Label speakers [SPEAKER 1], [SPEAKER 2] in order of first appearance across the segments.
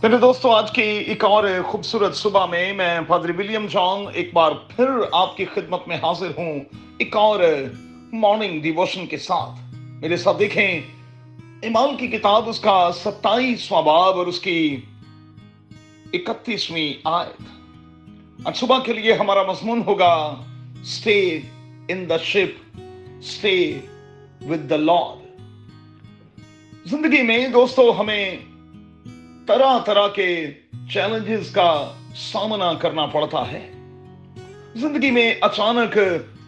[SPEAKER 1] मेरे दोस्तों, आज की एक और खूबसूरत सुबह में मैं पादरी विलियम जॉन एक बार फिर आपकी खिदमत में हाजिर हूं, एक और मॉर्निंग डिवोशन के साथ। मेरे साथ देखें ईमान की किताब, उसका 27वां बाब और उसकी 31वीं आयत। आज सुबह के लिए हमारा मजमून होगा stay in the ship, stay with the Lord. जिंदगी में दोस्तों हमें तरह तरह के चैलेंजेस का सामना करना पड़ता है। जिंदगी में अचानक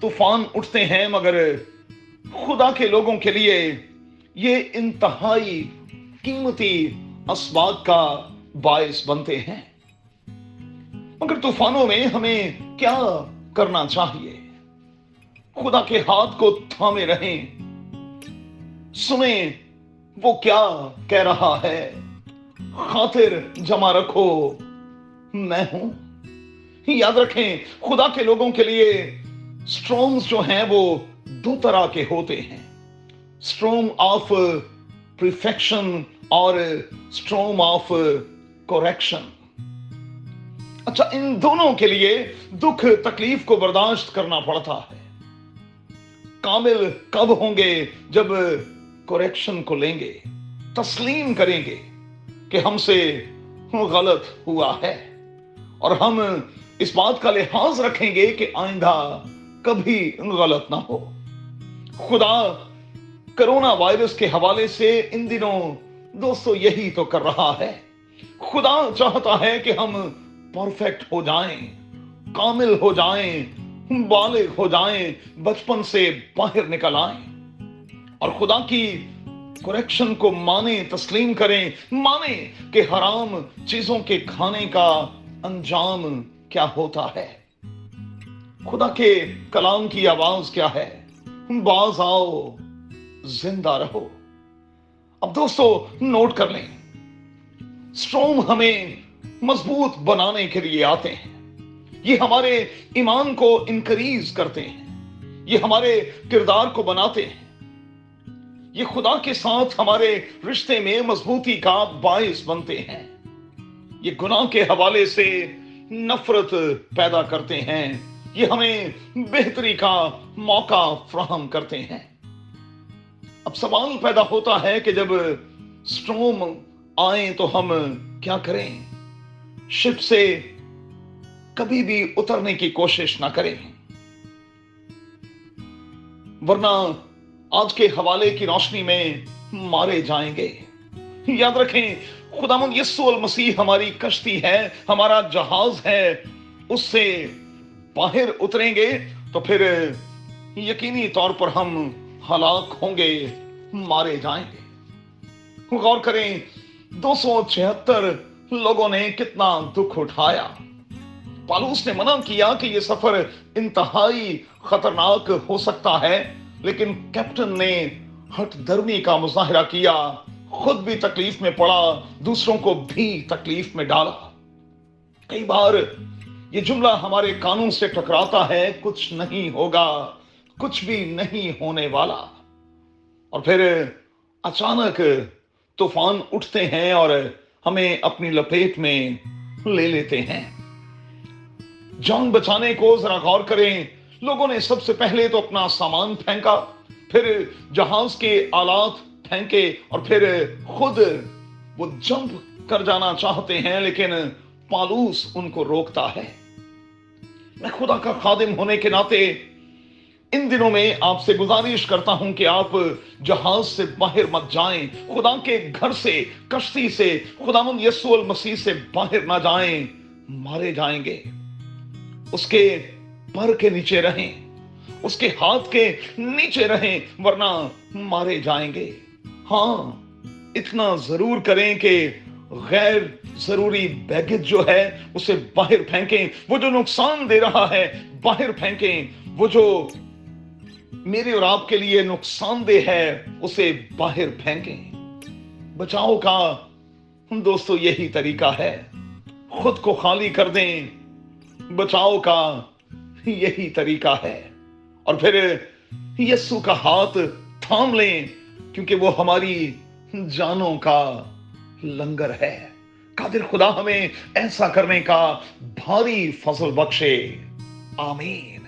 [SPEAKER 1] तूफान उठते हैं, मगर खुदा के लोगों के लिए ये इंतहाई कीमती असबाब का बायस बनते हैं। मगर तूफानों में हमें क्या करना चाहिए? खुदा के हाथ को थामे रहें, सुने वो क्या कह रहा है। खातिर जमा रखो, मैं हूं। याद रखें, खुदा के लोगों के लिए स्ट्रॉम्स जो हैं वो दो तरह के होते हैं, स्ट्रॉम ऑफ परफेक्शन और स्ट्रॉम ऑफ करेक्शन। अच्छा, इन दोनों के लिए दुख तकलीफ को बर्दाश्त करना पड़ता है। कामिल कब होंगे? जब करेक्शन को लेंगे, तस्लीम करेंगे कि हमसे गलत हुआ है, और हम इस बात का लिहाज रखेंगे कि आइंदा कभी गलत ना हो। खुदा कोरोना वायरस के हवाले से इन दिनों दोस्तों यही तो कर रहा है। खुदा चाहता है कि हम परफेक्ट हो जाएं, कामिल हो जाएं, बालिग हो जाएं, बचपन से बाहर निकल आएं, और खुदा की करेक्शन को माने, तस्लीम करें, माने कि हराम चीजों के खाने का अंजाम क्या होता है। खुदा के कलाम की आवाज क्या है? बाज आओ, जिंदा रहो। अब दोस्तों नोट कर लें, स्ट्रॉम हमें मजबूत बनाने के लिए आते हैं। ये हमारे ईमान को इंक्रीज करते हैं, ये हमारे किरदार को बनाते हैं, ये खुदा के साथ हमारे रिश्ते में मजबूती का बायस बनते हैं। ये गुनाह के हवाले से नफरत पैदा करते हैं, ये हमें बेहतरी का मौका फराहम करते हैं। अब सवाल पैदा होता है कि जब स्ट्रॉम आए तो हम क्या करें? शिप से कभी भी उतरने की कोशिश ना करें, वरना आज के हवाले की रोशनी में मारे जाएंगे। याद रखें, खुदावंद यीशु अल मसीह हमारी कश्ती है, हमारा जहाज है। उससे बाहर उतरेंगे तो फिर यकीनी तौर पर हम हलाक होंगे, मारे जाएंगे। गौर करें, 276 लोगों ने कितना दुख उठाया। पौलुस ने मना किया कि यह सफर इंतहाई खतरनाक हो सकता है, लेकिन कैप्टन ने हठधर्मी का मुजाहिरा किया, खुद भी तकलीफ में पड़ा, दूसरों को भी तकलीफ में डाला। कई बार यह जुमला हमारे कानून से टकराता है, कुछ नहीं होगा, कुछ भी नहीं होने वाला, और फिर अचानक तूफान उठते हैं और हमें अपनी लपेट में ले लेते हैं। जान बचाने को जरा गौर करें, लोगों ने सबसे पहले तो अपना सामान फेंका, फिर जहाज के आलात फेंके, और फिर खुद वो जंप कर जाना चाहते हैं, लेकिन पौलुस उनको रोकता है। मैं खुदा का खादिम होने के नाते इन दिनों में आपसे गुजारिश करता हूं कि आप जहाज से बाहर मत जाएं, खुदा के घर से, कश्ती से, खुदावंद यीशु अल मसीह से बाहर ना जाएं, मारे जाएंगे। उसके पर के नीचे रहें, उसके हाथ के नीचे रहें, वरना मारे जाएंगे। हां, इतना जरूर करें कि गैर जरूरी बैगेज जो है उसे बाहर फेंकें, वो जो नुकसान दे रहा है बाहर फेंकें, वो जो मेरे और आपके लिए नुकसानदेह है उसे बाहर फेंकें। बचाव का दोस्तों यही तरीका है, खुद को खाली कर दें, बचाव का यही तरीका है, और फिर यीशु का हाथ थाम लें, क्योंकि वो हमारी जानों का लंगर है। قادر خدا ہمیں ایسا کرنے کا بھاری فضل بخشے. آمین.